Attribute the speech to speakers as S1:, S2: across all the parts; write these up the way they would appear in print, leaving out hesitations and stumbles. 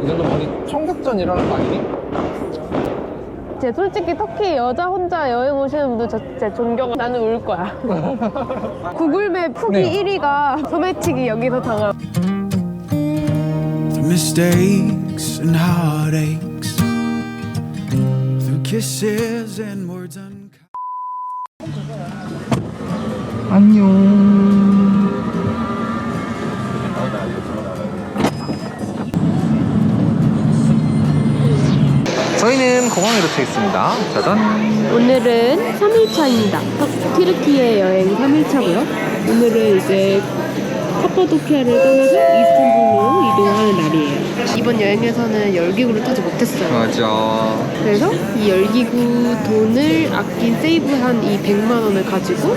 S1: 이 정도면 어디 청국전 일어나는 거 아니니?
S2: 제 솔직히 터키 여자 혼자 여행 오시는 분들 진짜 존경. 나는 울 거야. 구글맵 후기
S1: 네.
S2: 1위가 소매치기 여기서 당함.
S3: Through mistakes and heartaches, through kisses and words
S1: 안녕. 저희는 공항에 도착했습니다. 짜잔.
S2: 오늘은 3일차입니다. 튀르키예 여행 3일차고요. 오늘은 이제 카파도키아를 떠나서 이스탄불로 이동하는 날이에요. 이번 여행에서는 열기구를 타지 못했어요.
S1: 맞아.
S2: 그래서 이 열기구 돈을 아낀 세이브한 이 100만 원을 가지고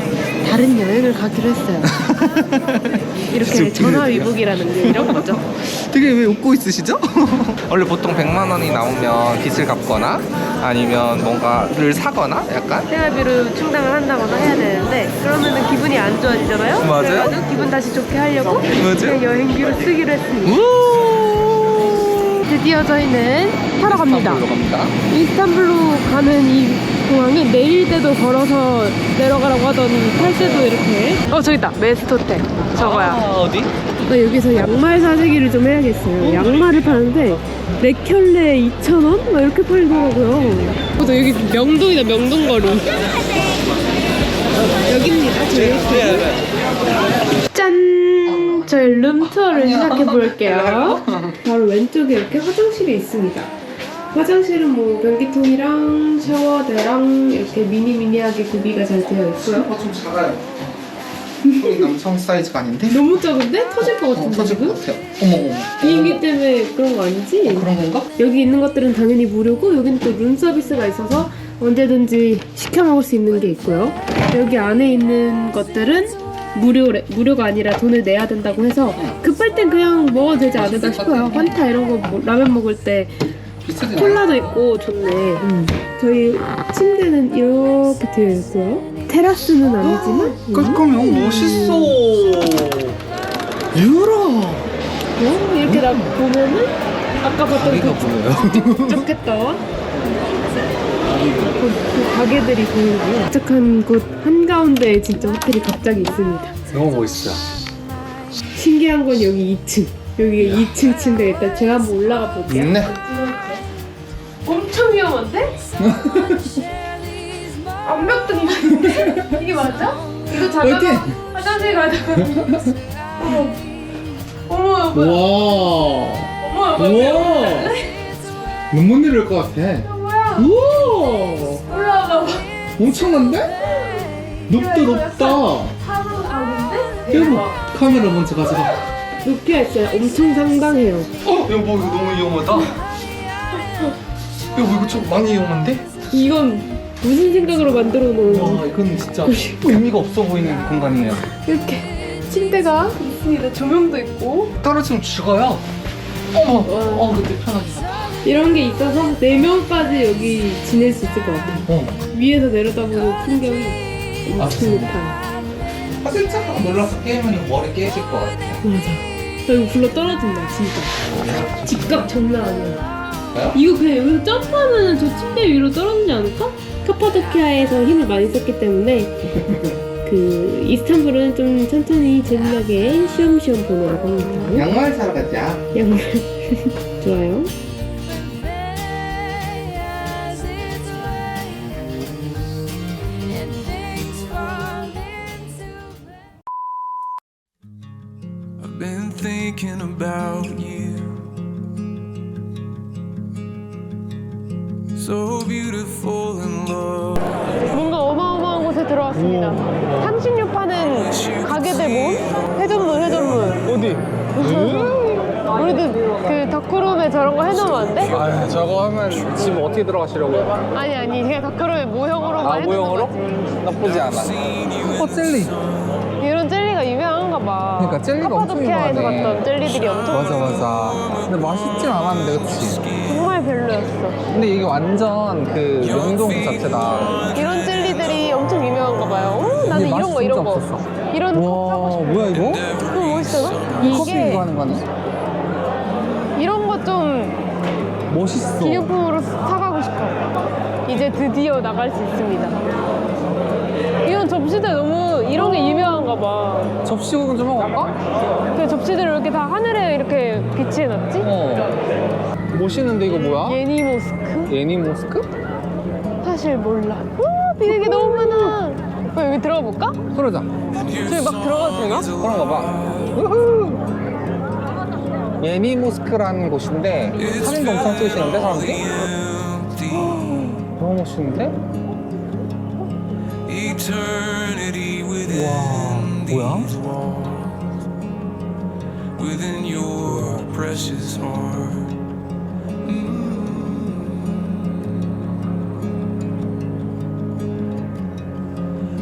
S2: 다른 여행을 가기로 했어요. 이렇게 전화위복이라는 게 이런 거죠.
S1: 되게 왜 웃고 있으시죠? 원래 보통 100만 원이 나오면 빚을 갚거나 아니면 뭔가를 사거나 약간
S2: 생활비로 충당을 한다거나 해야 되는데 그러면은 기분이 안 좋아지잖아요?
S1: 맞아요.
S2: 그래가지고 기분 다시 좋게 하려고 그냥 여행비로 쓰기로 했습니다. 드디어 저희는 타러 갑니다.
S1: 이스탄불로 갑니다.
S2: 이스탄불로 가는 이 공항이 내릴 때도 걸어서 내려가라고 하더니 탈 때도 이렇게 저기 있다. 메스토텍 저거야.
S1: 어디?
S2: 여기서 양말 사재기를 좀 해야겠어요. 양말을 파는데 레켤레 2,000원? 막 이렇게 팔더라고요. 여기 명동이다. 명동거리. 여기입니다. 저희. 짠! 저희 룸투어를 시작해 볼게요. 바로 왼쪽에 이렇게 화장실이 있습니다. 화장실은 뭐 변기통이랑 샤워대랑 이렇게 미니미니하게 구비가 잘 되어 있고요.
S1: 좀 작아요. 남성 사이즈가 아닌데?
S2: 너무 작은데? 터질 것 같은데
S1: 터질
S2: 지금?
S1: 것 같아요. 어머.
S2: 비행기 때문에 그런 거 아니지?
S1: 그런 건가?
S2: 여기 있는 것들은 당연히 무료고 여기는 또 룸서비스가 있어서 언제든지 시켜 먹을 수 있는 게 있고요. 여기 안에 있는 것들은 무료가 아니라 돈을 내야 된다고 해서 급할 땐 그냥 먹어도 되지 않을까 싶어요. 환타 이런 거 라면 먹을 때
S1: 비싸지
S2: 콜라도 있고 좋네. 저희 침대는 이렇게 되어 있고요. 테라스는 아니지만
S1: 깔끔해. 멋있어. 유라.
S2: 이렇게 나 보면은 아까 봤던 그 부족했던 그 가게들이 보이고요. 도착한 곳 한가운데에 진짜 호텔이 갑자기 있습니다.
S1: 너무 멋있어.
S2: 신기한 건 여기 2층. 여기가 2층 침대. 일단 제가 한번 올라가 볼게요.
S1: 네.
S2: 엄청 위험한데? 암벽등반인데? 이게 맞아? 이거 자다가 화장실 가다가 어머
S1: 우와. 못 내릴 것 같아.
S2: 뭐야?
S1: 우와.
S2: 올라와봐.
S1: 엄청난데? 높다.
S2: 타서 가는데?
S1: 대박. 카메라 먼저 가져가.
S2: 높이가 있어요. 엄청 상당해요.
S1: 여보 이거 너무 위험하다. 여보 이거 좀 많이 위험한데?
S2: 이건 무슨 생각으로 만들어 놓은
S1: 와 이건 진짜 의미가 없어 보이는 공간이네요.
S2: 이렇게 침대가 있습니다. 조명도 있고
S1: 떨어지면 죽어요. 근데 편하게.
S2: 이런 게 있어서 4명까지 여기 지낼 수 있을 것 같아요. 위에서 내려다보는 풍경이 엄청 높아요.
S1: 진짜 놀라서 깨면 머리 깨질 것 같아.
S2: 맞아. 나 이거 굴러 떨어진다 진짜. 직각 장난 아니야. 이거 그냥 여기서 점프하면 저 침대 위로 떨어지지 않을까? 카파도키아에서 힘을 많이 썼기 때문에 그 이스탄불은 좀 천천히 재미나게 쉬엄쉬엄 보내라고 합니다.
S1: 양말 사러 가자.
S2: 양말 좋아요.
S3: I've been thinking about you. So beautiful in love.
S2: 뭔가 어마어마한 곳에 들어왔습니다. 향신료 파는 가게들 모임? 회전문.
S1: 어디?
S2: 우리도 그 덕후룸에 저런 거 해놓으면 안 돼?
S1: 아 저거 하면 집 어떻게 들어가시려고요?
S2: 아니 그냥 덕후룸에 모형으로만 해놓는
S1: 모형으로?
S2: 거지.
S1: 나쁘지 않아. 젤리.
S2: 이런 젤리가 유명한가 봐.
S1: 그러니까 젤리가 엄청
S2: 카파도키아에서
S1: 유명하네.
S2: 갔던 젤리들이 엄청
S1: 맞아. 근데 맛있진 않았는데 그치?
S2: 정말 별로였어.
S1: 근데 이게 완전 그 명동 그 자체다.
S2: 이런 젤리들이 엄청 유명한가 봐요. 나는
S1: 근데
S2: 이런 거
S1: 맛이
S2: 이런
S1: 진짜
S2: 거.
S1: 없었어.
S2: 이런 컵 사고
S1: 와
S2: 싶어.
S1: 뭐야 이거?
S2: 너무 멋있잖아?
S1: 커피 이거 하는 거네?
S2: 이런 거 좀
S1: 멋있어.
S2: 기념품으로 사가고 싶어. 이제 드디어 나갈 수 있습니다. 이런 접시들 너무 이런 게 유명한가 봐.
S1: 접시 구경 좀 하고 갈까?
S2: 그 접시들을 이렇게 다 하늘에 이렇게 비치해놨지?
S1: 멋있는데 이거 뭐야?
S2: 예니모스크?
S1: 예니모스크?
S2: 사실 몰라. 우와, 비행기 너무 많아. 여기 들어가 볼까?
S1: 그러자.
S2: 저기 막 들어가도 되나?
S1: 그런가 봐. 우후. 예니모스크라는 곳인데 사진도 엄청 찍으시는데 사람들이? 너무 멋있는데?
S3: Eternity within
S1: 와, 뭐야?
S3: these walls, within your precious heart.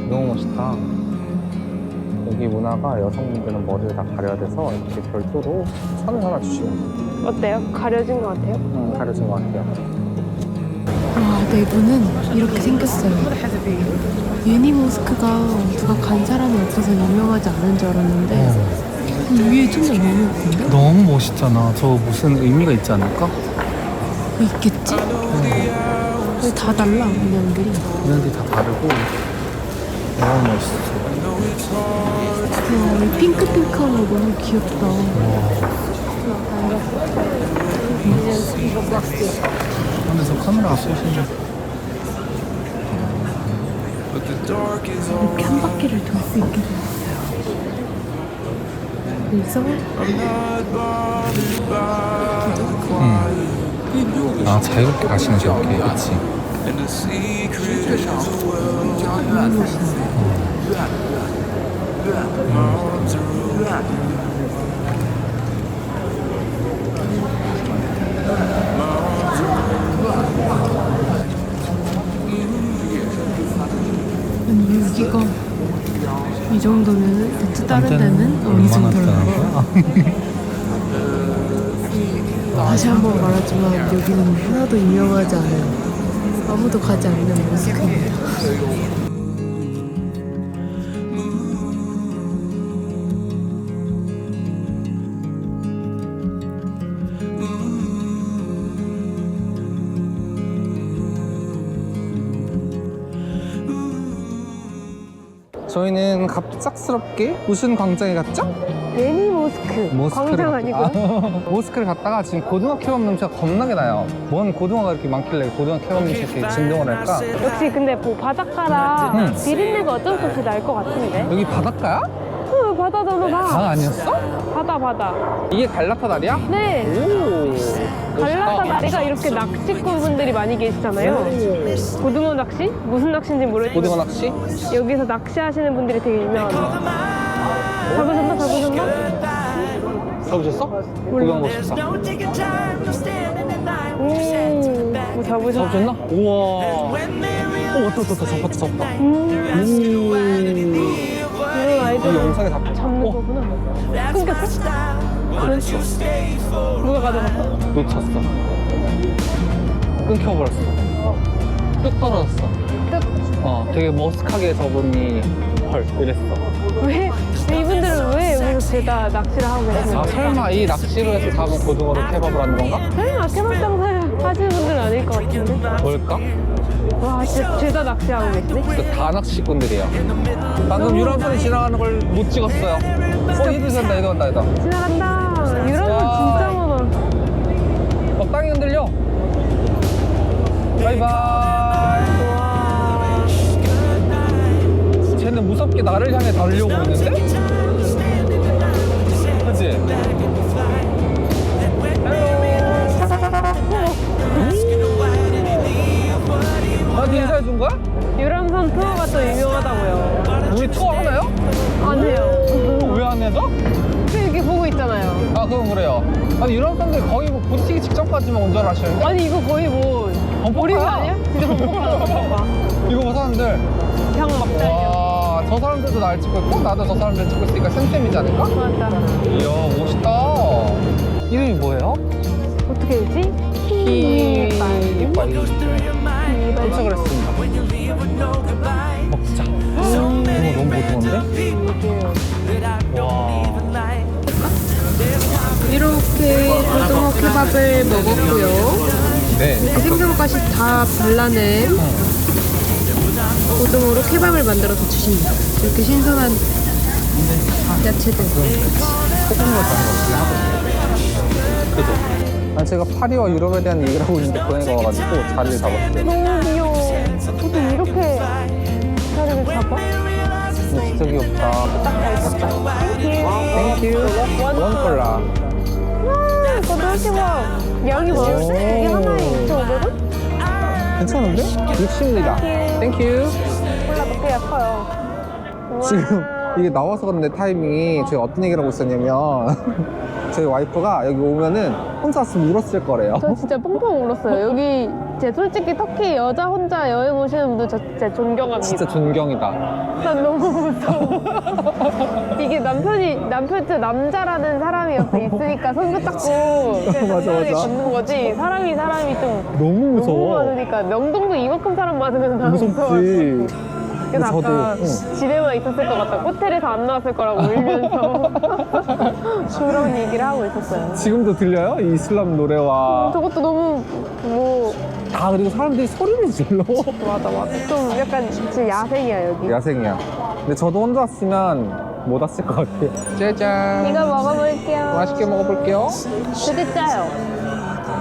S1: 너무 멋있다. 여기 문화가 여성분들은 머리를 다 가려야 돼서 이렇게 별도로 선을 하나 주시면 돼요.
S2: 어때요? 가려진 것 같아요?
S1: 가려진 것 같아요.
S2: 와, 내부는 이렇게 생겼어요. 유니모스크가 누가 간 사람이 없어서 유명하지 않은 줄 알았는데 위에 진짜 너무 예쁜데?
S1: 너무 멋있잖아. 저 무슨 의미가 있지 않을까?
S2: 있겠지? 근데 다 달라, 문양들이.
S1: 문양들이 다 다르고 너무 멋있어.
S2: 와, 이 핑크핑크한 거 너무 귀엽다.
S1: 근데 저 카메라가 쏘시네.
S3: But the dark is
S2: 이렇게 한 바퀴를 돌 수 있게 되었어요. 그래서
S1: 아, 자유롭게 가시는 저렇게, 그치?
S3: and the secret is well.
S2: 아니, 여기가 이 정도면 대체 다른 데는 어느 정도라고? 다시 한번 말하지만 여기는 하나도 유명하지 않아요. 아무도 가지 않는 모스크입니다.
S1: 저희는 갑작스럽게 무슨 광장에 갔죠?
S2: 예니모스크 광장 아니고
S1: 모스크를 갔다가 지금 고등어 케밥 냄새가 겁나게 나요. 뭔 고등어가 이렇게 많길래 고등어 케밥 냄새가 이렇게 진동을 할까?
S2: 역시 근데 뭐 바닷가라 비린내가 어쩔 수 없이 날 것 같은데?
S1: 여기 바닷가야?
S2: 응, 바다잖아.
S1: 강 아니었어?
S2: 바다.
S1: 이게 갈라파 다리야?
S2: 네.
S1: 오,
S2: 갈라파 다리가 이렇게 낚시꾼분들이 많이 계시잖아요. 고등어 낚시? 무슨 낚시인지 모르겠지만
S1: 고등어 낚시?
S2: 여기서 낚시하시는 분들이 되게 유명합니다. 잡으셨나?
S1: 잡으셨어? 구경 가고 싶다.
S2: 뭐 잡으셨나?
S1: 잡으셨나? 우와. 오, 왔다. 잡았다.
S2: 이런 아이들
S1: 이 영상에
S2: 잡는 거구나. 끊겼어? 그랬어. 누가 가져갔어?
S1: 놓쳤어. 끊겨버렸어. 뚝 떨어졌어. 되게 머쓱하게 저분이 헐 이랬어.
S2: 왜? 이분들은 왜 여기서 죄다 낚시를 하고 계시는
S1: 아,
S2: 거예요?
S1: 설마 이 낚시로 해서 잡은 고등어를 케밥을 하는 건가?
S2: 설마 케밥 장사를 하시는 분들은 아닐 것 같은데?
S1: 뭘까?
S2: 와, 진짜 죄다 낚시하고 계시네?
S1: 다 낚시꾼들이야. 방금 유람선이 지나가는 걸 못 찍었어요. 얘도 간다.
S2: 지나간다. 유람선 진짜 많아.
S1: 땅이 흔들려. 바이바이.
S2: 와.
S1: 쟤는 무섭게 나를 향해 달려오고 있는데? 그치? 나한테 인사해준 거야?
S2: 유람선 투어가 또 유명하다고요.
S1: 우리 투어 하나요?
S2: 안 해요.
S1: 왜 안 해도?
S2: 이렇게 보고 있잖아요.
S1: 아, 그건 그래요. 아니, 유람선들 거의 뭐 부티기 직전까지만 운전을 하시는데?
S2: 아니, 이거 거의 뭐. 우리 아니야? 진짜 범퍼카.
S1: 이거 봐, 사람들.
S2: 그냥 막 달려.
S1: 와, 저 사람들도 날 찍고 있고, 나도 저 사람들 찍고 있으니까 쌤쌤이지 않을까?
S2: 맞아.
S1: 이야, 멋있다. 이름이 뭐예요?
S2: 어떻게 되지?
S1: 빨리 도착을 했습니다. 먹자. 이거 너무 고등어인데? 와.
S2: 이렇게 고등어 케밥 케밥을 먹었고요.
S1: 네.
S2: 생선가시 다 발라낸 고등어로 케밥을 만들어서 주십니다. 이렇게 신선한 야채들.
S1: 소금을 넣는 거 하거든요. 그죠? 아니, 제가 파리와 유럽에 대한 얘기를 하고 있는데 고양이가 와가지고 자리를 잡았어요.
S2: 너무 귀여워. 어떻게 이렇게 자리를 잡아?
S1: 진짜 귀엽다.
S2: 잘 잡다.
S1: 땡큐. 원 콜라.
S2: 이거 대박. 양이 많은데? 이게 하나에 2,500원?
S1: 괜찮은데? 60리라. 땡큐.
S2: 콜라도 꽤 커요.
S1: 지금 이게 나와서 그런데 타이밍이 제가 어떤 얘기를 하고 있었냐면 저희 와이프가 여기 오면은 혼자 왔으면 울었을 거래요.
S2: 저 진짜 뻥뻥 울었어요. 여기 제 솔직히 터키 여자 혼자 여행 오시는 분들 저 진짜 존경합니다.
S1: 진짜 존경이다.
S2: 난 너무 무서워. 이게 남편 저 남자라는 사람이 옆에 있으니까 손도 잡고
S1: 맞아, 맞아.
S2: 걷는 거지. 사람이 좀
S1: 너무
S2: 너무
S1: 무서워.
S2: 많으니까 명동도 이만큼 사람 많으면 나 무서워.
S1: 무섭지.
S2: 그래서
S1: 저도,
S2: 아까
S1: 응.
S2: 집에만 있었을 것 같다. 호텔에서 안 나왔을 거라고 울면서 그런 얘기를 하고 있었어요.
S1: 지금도 들려요? 이 이슬람 노래와
S2: 저것도 너무 뭐
S1: 다 그리고 사람들이 소리를 질러.
S2: 맞아. 좀 약간 진짜 야생이야 여기.
S1: 야생이야. 근데 저도 혼자 왔으면 못 왔을 것 같아요. 짜잔.
S2: 이거 먹어볼게요.
S1: 맛있게 먹어볼게요.
S2: 되게 짜요.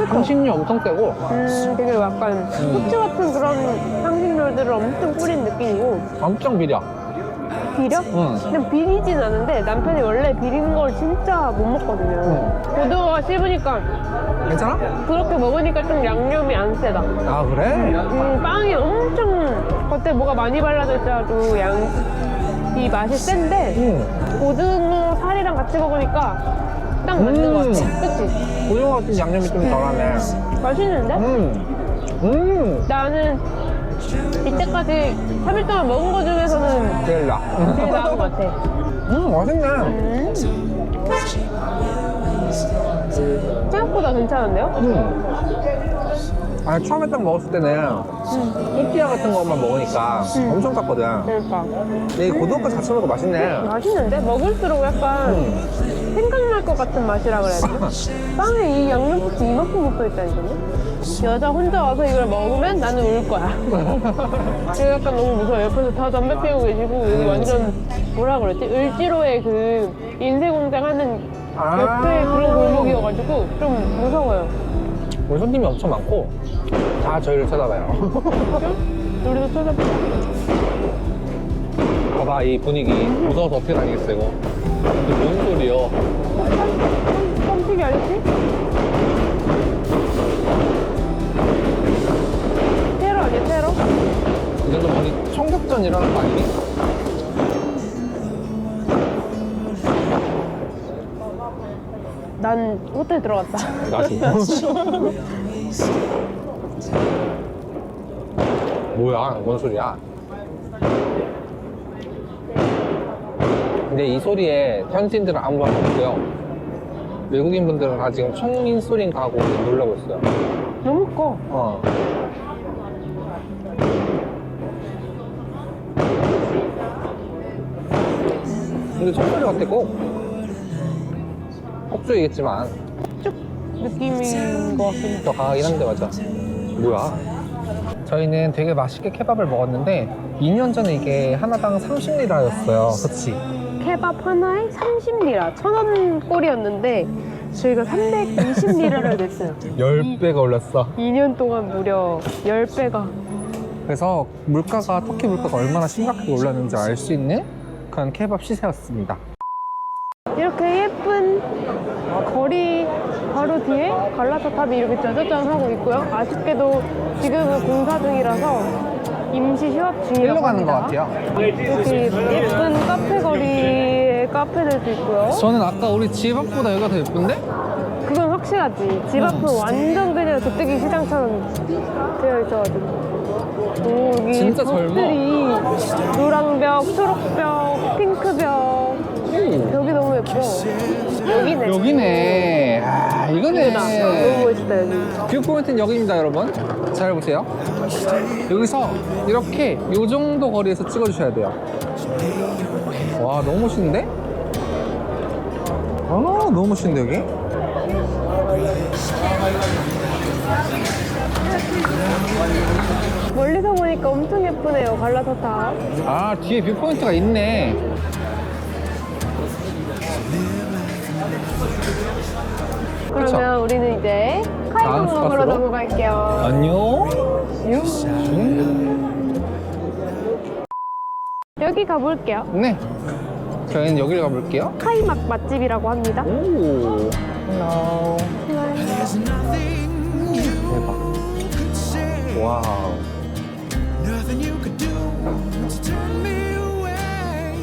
S1: 향신료 엄청 세고
S2: 되게 약간 후추 같은 그런 향신료들을 엄청 뿌린 느낌이고
S1: 엄청 비려.
S2: 비려?
S1: 응.
S2: 그냥 비리진 않은데 남편이 원래 비린 걸 진짜 못 먹거든요. 고등어가 씹으니까
S1: 괜찮아?
S2: 그렇게 먹으니까 좀 양념이 안 세다.
S1: 아 그래?
S2: 빵이 엄청 겉에 뭐가 많이 발라져 있어가지고 이 맛이 센데
S1: 응.
S2: 고등어 살이랑 같이 먹으니까 딱 맞는 것 같아. 그치?
S1: 고등어 같은 양념이 좀 덜하네.
S2: 맛있는데? 나는 이때까지 3일 동안 먹은 거 중에서는
S1: 제일 나.
S2: 제일 나은 것 같아.
S1: 맛있네.
S2: 생각보다 괜찮은데요?
S1: 아니 처음에 딱 먹었을 때는 또띠아 같은 것만 먹으니까 엄청 땄거든.
S2: 그러니까
S1: 근데 이 고등어 자체 먹으니까 맛있네.
S2: 맛있는데? 먹을수록 약간 생각날 것 같은 맛이라 그래야 되나? 빵에 이 양념국수 이만큼 묻어있다니까요? 여자 혼자 와서 이걸 먹으면 나는 울 거야. 제가 약간 너무 무서워. 옆에서 다 담배 피우고 계시고 여기 완전 뭐라 그랬지? 을지로의 그 인쇄공장 하는 옆에 그런 골목이어가지고 좀 무서워요.
S1: 우리 손님이 엄청 많고 다 저희를 쳐다봐요.
S2: 우리도 쳐다보자.
S1: 봐봐 이 분위기 무서워서 어떻게 다니겠어 이거. 근데 뭔 소리요?
S2: 깜찍이 알지? 테러 아니야 테러?
S1: 이 정도 거의 총격전 일어나는 거 아니니?
S2: 난 호텔 들어갔다.
S1: 나도. 뭐야 뭔 소리야? 근데 이 소리에 현지인들은 아무 말 없고요. 외국인 분들은 다 지금 총인 소리인가 하고 놀라고 있어요.
S2: 너무 커.
S1: 근데 총소리 같아 꼭. 폭주이겠지만
S2: 쭉 느낌인 것 같긴 해.
S1: 더 강하긴 한데 맞아. 뭐야? 저희는 되게 맛있게 케밥을 먹었는데 2년 전에 이게 하나당 30리라였어요. 그치?
S2: 케밥 하나에 30리라. 1,000원 꼴이었는데 저희가 320리라를 냈어요.
S1: 10배가 올랐어.
S2: 2년 동안 무려 10배가.
S1: 그래서 물가가 터키 물가가 얼마나 심각하게 올랐는지 알 수 있는 그런 케밥 시세였습니다.
S2: 이렇게 예쁜 거리 바로 뒤에 갈라타탑이 이렇게 짜자잔 하고 있고요. 아쉽게도 지금은 공사 중이라서 임시 휴업 중이라고
S1: 흘러가는 것
S2: 합니다.
S1: 같아요.
S2: 이렇게 예쁜 카페 거리에 카페들도 있고요.
S1: 저는 아까 우리 집 앞보다 여기가 더 예쁜데?
S2: 그건 확실하지. 집 앞은 완전 그냥 저뜨기 시장처럼 되어 있어가지고. 오, 여기
S1: 진짜 젊어.
S2: 벽들이 노랑벽, 초록벽, 핑크벽. 벽이 너무 예뻐. 여기네.
S1: 여기네. 아, 이거네.
S2: 너무 멋있다 여기.
S1: 뷰 포인트는 여기입니다, 여러분. 잘 보세요. 여기서 이렇게 이 정도 거리에서 찍어주셔야 돼요. 와, 너무 멋있는데? 아, 너무 멋있는데, 여기?
S2: 멀리서 보니까 엄청 예쁘네요, 갈라서타.
S1: 아, 뒤에 뷰포인트가 있네. 그쵸?
S2: 그러면 우리는 이제 카이트
S1: 다음
S2: 먹으러
S1: 스팟으로?
S2: 넘어갈게요.
S1: 안녕.
S2: 여기 가볼게요.
S1: 네. 저희는 여기를 가볼게요.
S2: 카이막 맛집이라고 합니다.
S1: 오. 헬로.
S3: There's nothing you
S1: 대박.
S3: could say,
S1: 와우.
S3: nothing you could do to turn me away.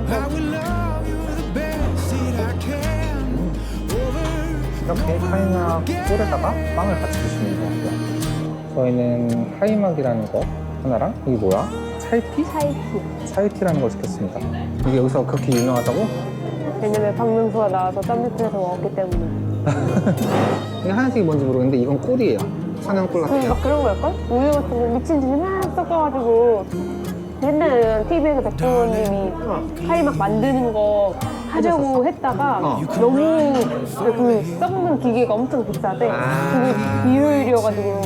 S3: I will love you the best that I can.
S1: 이렇게 카이막 꿀에다가 빵을 같이 주시면 되고요. 저희는 카이막이라는 거 하나랑 이게 뭐야? 차이티? 차이티라는 걸 시켰습니다. 이게 여기서 그렇게 유명하다고?
S2: 왜냐면 박명수가 나와서 짬미트에서 먹었기 때문에.
S1: 이게 하얀색이 뭔지 모르겠는데 이건 꿀이에요. 사냥꿀 같아요.
S2: 막 그런 거였걸? 우유 같은 거 미친 듯이 막 섞어가지고 옛날에는 TV에서 백종원님이 카이막 만드는 거 하려고 했다가 너무 그 썩는 기계가 엄청 비싸대. 그게 비효율이어가지고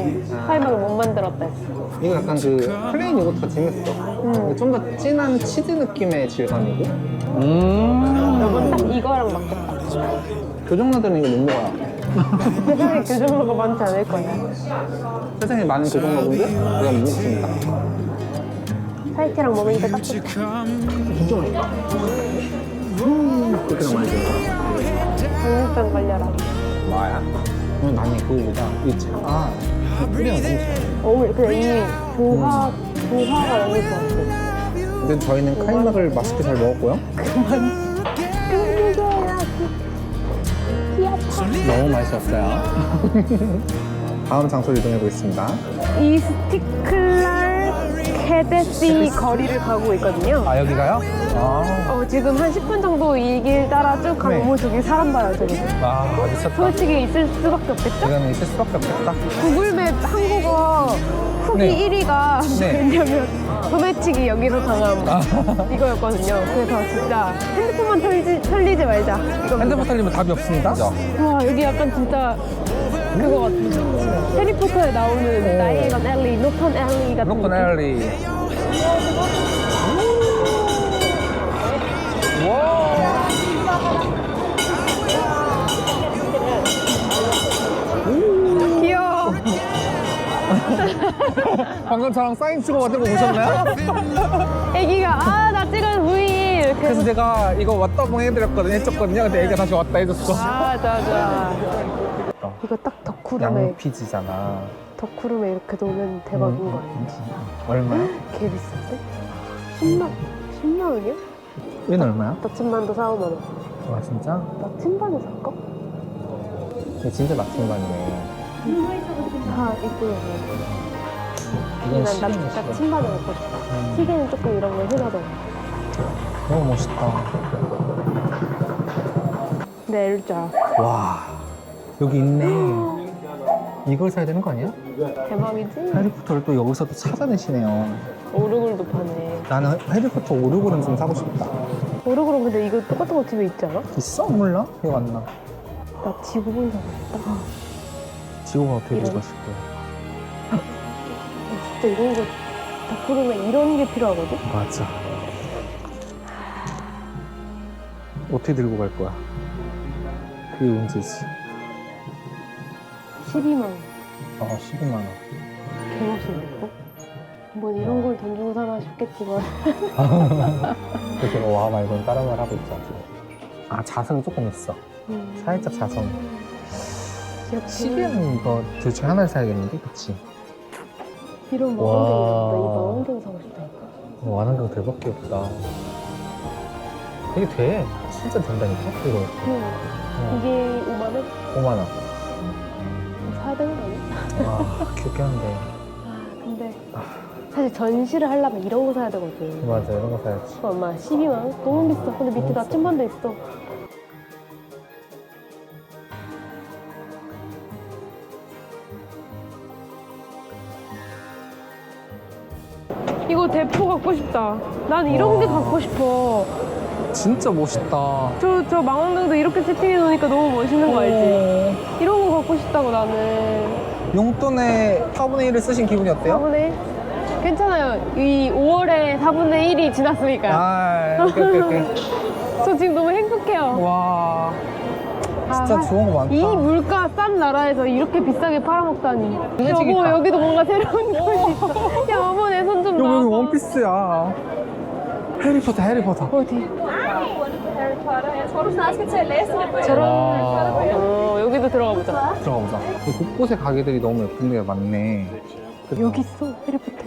S2: 카이막을 못 만들었다 했어.
S1: 이거 약간 그 플레인 요거트가 재밌어. 좀 더 진한 치즈 느낌의 질감이고.
S2: 딱 이거랑 맞겠다.
S1: 교정러들은 이거 못 먹어요.
S2: 세상에 교정로가 많지 않을 거야.
S1: 세상에 많은 교정러분들 이거 못 먹습니다.
S2: 차이티랑 먹으니까 딱 좋다.
S1: 진짜 맛있다. 그렇게 너무 많이 들어.
S2: 당뇨병 걸려라.
S1: 뭐야? 나는 그거보다 이 차가 뿌리가 너무 좋아요.
S2: 근데 이 조화가 너무 좋았어.
S1: 근데 저희는 카이막을 맛있게 잘 먹었고요. 너무 맛있었어요. 다음 장소로 이동해 보겠습니다.
S2: 이스티클랄 케데시 거리를 가고 있거든요.
S1: 아, 여기가요?
S2: 지금 한 10분 정도 이 길 따라 쭉 가면
S1: 네.
S2: 어머 저기 사람 봐요 저기.
S1: 미쳤다.
S2: 솔직히 있을 수밖에 없겠죠?
S1: 이거는 있을 수밖에 없겠다.
S2: 구글맵 한국어 후기
S1: 네.
S2: 1위가
S1: 네.
S2: 왜냐면 소매치기 여기서 당함 이거였거든요. 그래서 진짜 핸드폰만 털리지 말자. 이겁니다.
S1: 핸드폰 털리면 답이 없습니다.
S2: 와 여기 약간 진짜 그거 같아. 해리포터에 나오는 나이에건 앨리, 노턴 앨리 같은
S1: 로컨
S2: 느낌?
S1: 앨리. 와.
S2: 귀여워.
S1: 방금 저랑 사인 찍어가지고 오셨나요?
S2: 애기가 나 찍은 부인 이렇게
S1: 그래서 제가 이거 왔다봉 해드렸거든요. 했었거든요. 근데 애기가 다시 왔다 해줬어.
S2: 맞아. 이거 딱 덕후룸에
S1: 양피지잖아.
S2: 덕후룸에 이렇게 놓으면 대박인 거 알지?
S1: 얼마야?
S2: 개 비싼데? 10만 원이야?
S1: 얘는 얼마야?
S2: 나침반도 4, 5만 원.
S1: 와, 진짜?
S2: 나침반을 살까?
S1: 이게 진짜 나침반이네.
S2: 다 이쁘게
S1: 이건
S2: 난
S1: 시계네, 시계.
S2: 나침반을 먹고 싶다. 시계는 조금 이런 거 흔하더라.
S1: 너무 멋있다.
S2: 내 L자.
S1: 와, 여기 있네. 이걸 사야 되는 거 아니야?
S2: 대박이지?
S1: 해리포터를 또 여기서 또 찾아내시네요.
S2: 오르골도 파네.
S1: 나는 해리포터 오르골은 좀 사고 싶다.
S2: 오르골은 근데 이거 똑같은 거 집에 있지 않아?
S1: 있어? 몰라? 기억 안 나.
S2: 나 지구본 사고 싶다.
S1: 지구가 어떻게
S2: 이런?
S1: 들어갔을 거야?
S2: 진짜 이런 거 덕후룸에 이런 게 필요하거든?
S1: 맞아. 어떻게 들고 갈 거야? 그게 문제지.
S2: 12만 원.
S1: 12만 원.
S2: 개멋있는데 또? 뭐 이런 걸 돈 주고 사나 싶겠지만
S1: 그래서 제가 와 말고는 다른 말 하고 있죠, 지금. 자성이 조금 있어. 살짝 자성. 시계는 이거 둘 중에 하나를 사야겠는데, 그치?
S2: 이런
S1: 와.
S2: 망원경이란다. 이 망원경 사고 싶다니까.
S1: 완안경 대박 귀엽다. 이게 돼. 진짜 된다니까, 이거.
S2: 이게 5만 원?
S1: 5만 원.
S2: 사야 되는 거 아니야?
S1: 귀엽긴 한데.
S2: 근데 사실 전시를 하려면 이런 거 사야 되거든.
S1: 맞아, 이런 거 사야지.
S2: 엄마 12만 원? 너무 비싸. 근데 밑에 나침반도 있어. 이거 대포 갖고 싶다. 난 이런 게 갖고 싶어.
S1: 진짜 멋있다.
S2: 저 망원경도 이렇게 세팅해 놓으니까 너무 멋있는 거 알지? 갖고 싶다고 나는.
S1: 용돈의 4분의 1을 쓰신 기분이 어때요?
S2: 4분의 1? 괜찮아요. 이 5월에 4분의 1이 지났으니까요.
S1: 아, 오케이.
S2: 저 지금 너무 행복해요.
S1: 와, 진짜 좋은 거 많다.
S2: 이 물가 싼 나라에서 이렇게 비싸게 팔아먹다니.
S1: 해지겠다.
S2: 여보, 여기도 뭔가 새로운 곳이 있어. 야, 여보, 내 손 좀
S1: 여기
S2: 놔봐.
S1: 원피스야. 해리포터.
S2: 어디?
S1: 와,
S2: 여기도 들어가 보자.
S1: 들어가 보자. 곳곳에 가게들이 너무 예쁜 데가 많네.
S2: 여기 있어, 해리포터.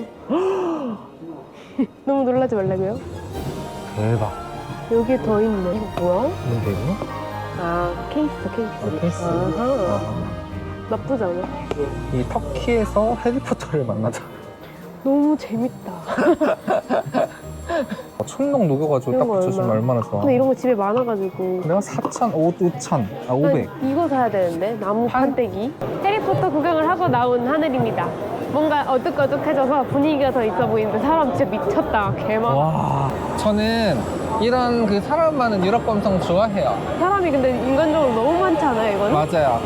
S2: 너무 놀라지 말라고요?
S1: 대박.
S2: 여기에 더 있네. 이거 뭐야?
S1: 뭔데 이거?
S2: 아, 케이스.
S1: 케이스.
S2: 아하. 나쁘지 않아.
S1: 이 터키에서 해리포터를 만나자.
S2: 너무 재밌다.
S1: 촌농 녹여가지고 딱
S2: 이런 거
S1: 붙여주면 얼마나 좋아.
S2: 근데 이런 거 집에 많아가지고.
S1: 내가 4,000, 5,000, 500.
S2: 이거 사야 되는데, 나무 판때기. 해리포터 구경을 하고 나온 하늘입니다. 뭔가 어둑어둑해져서 분위기가 더 있어 보이는데 사람 진짜 미쳤다. 개많아.
S1: 와, 저는 이런 그 사람 많은 유럽 감성 좋아해요.
S2: 사람이 근데 인간적으로 너무 많지 않아요, 이거는?
S1: 맞아요.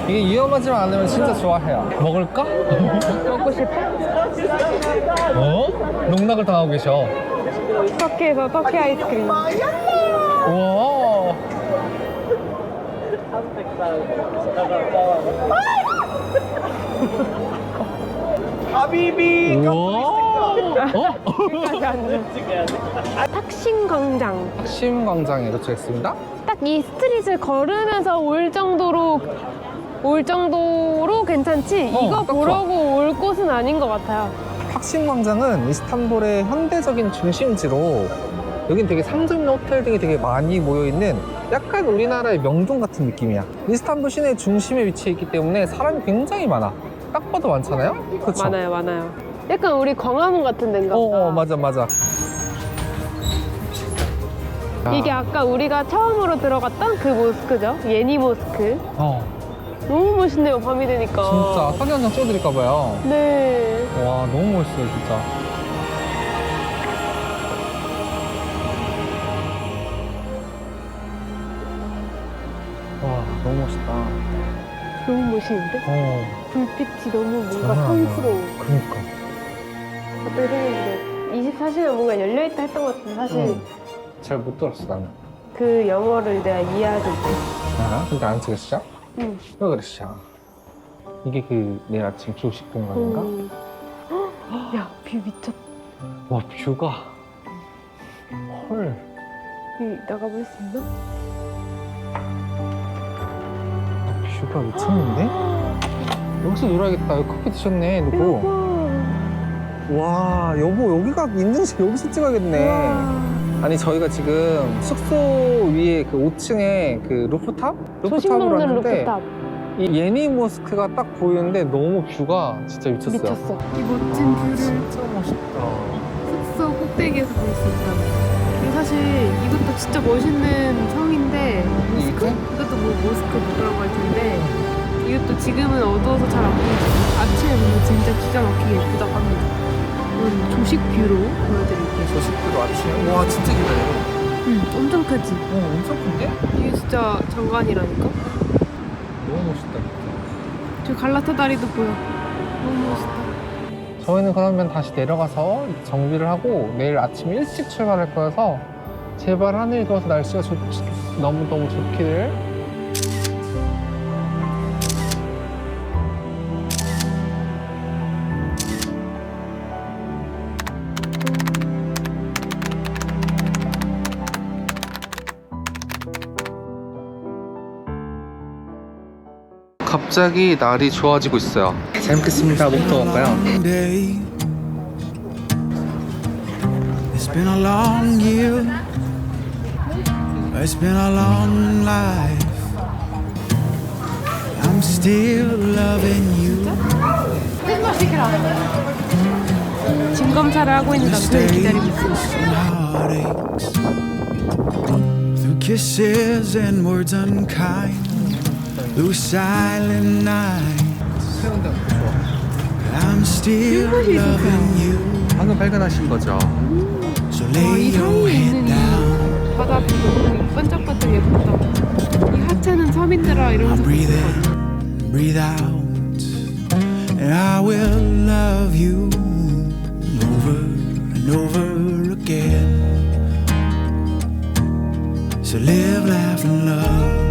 S1: 이게 위험하지만 않으면 진짜 좋아해요. 먹을까?
S2: 먹고 싶어?
S1: 어? 농락을 당하고 계셔.
S2: 터키에서 터키 아이스크림.
S1: 우와. 하비비. 우와. 어?
S2: 탁신 광장.
S1: 탁심 광장에 도착했습니다.
S2: 딱 이 스트릿을 걸으면서 올 정도로 괜찮지? 이거
S1: 딱 좋아.
S2: 보려고 올 곳은 아닌 것 같아요.
S1: 탁심 광장은 이스탄불의 현대적인 중심지로 여긴 되게 상점이나 호텔 등이 되게 많이 모여있는 약간 우리나라의 명동 같은 느낌이야. 이스탄불 시내 중심에 위치해 있기 때문에 사람이 굉장히 많아. 딱 봐도 많잖아요? 그쵸?
S2: 많아요. 약간 우리 광화문 같은 데인가 보다.
S1: 맞아.
S2: 이게 아까 우리가 처음으로 들어갔던 그 모스크죠? 예니 모스크. 너무 멋있네요, 밤이 되니까.
S1: 진짜 사진 한 장 찍어드릴까봐요.
S2: 네.
S1: 와, 너무 멋있어요, 진짜. 와, 너무 멋있다.
S2: 너무 멋있는데? 불빛이 너무 뭔가
S1: 장난 아니야.
S2: 성스러워.
S1: 그니까.
S2: 갑자기 생각했는데 24시간 뭔가 열려있다 했던 것 같은데 사실
S1: 잘 못 들었어, 나는.
S2: 그 영어를 내가 이해하지 못해.
S1: 아, 근데 안 찍으시죠?
S2: 응.
S1: 왜 그러시죠? 이게 그 내일 아침 조식 공간인가?
S2: 야, 뷰 미쳤다.
S1: 와, 뷰가. 헐.
S2: 여기 나가볼 수 있나?
S1: 뷰가 미쳤는데? 여기서 놀아야겠다. 여기 커피 드셨네, 누구? 와, 여보, 여기가 있는지 여기서 찍어야겠네.
S2: 와.
S1: 아니, 저희가 지금 숙소 위에 그 5층에 그 루프탑?
S2: 조식
S1: 루프탑으로
S2: 먹는
S1: 왔는데
S2: 루프탑.
S1: 이 예니 모스크가 딱 보이는데 너무 뷰가 진짜 미쳤어요.
S2: 미쳤어. 이 멋진 뷰를
S1: 진짜 멋있다.
S2: 숙소 꼭대기에서 볼 수 있다. 그리고 사실 이것도 진짜 멋있는 성인데
S1: 이게?
S2: 이것도 뭐 모스크 뭐라고 할 텐데 이것도 지금은 어두워서 잘 안 보이지만 아침에 보면 진짜 기가 막히게 예쁘다고 합니다. 이건 조식 뷰로 보여드릴게요.
S1: 조식으로 아침에? 와, 진짜 기다려.
S2: 응, 엄청 크지?
S1: 엄청 큰데?
S2: 이게 진짜 장관이라니까?
S1: 너무 멋있다.
S2: 저 갈라타 다리도 보여. 너무 멋있다.
S1: 저희는 그러면 다시 내려가서 정비를 하고 내일 아침 일찍 출발할 거여서 제발 하늘이 좋아서 날씨가 너무너무 좋기를. 갑자기 날이 좋아지고 있어요. 잘 먹겠습니다. 뭐부터 먹을까요?
S3: Long day. It's been a long year. It's been a long life. I'm still loving you.
S2: 짐 검사를 하고 있는 남편을 기다리고 있어.
S3: Mistakes and heartaches. Through kisses and words unkind. Through silent nights. I'm still loving you.
S1: 방금 발견하신 거죠?
S3: So
S2: 이
S3: lay your
S2: 섬이
S3: head
S2: 있는
S3: down.
S2: 이 바다 뷰 반짝반짝 예쁘다. 이 하체는 섬인들아 이러면서
S3: I'm breathing breathe out, and I will love you over and over again. So live, laugh, and love.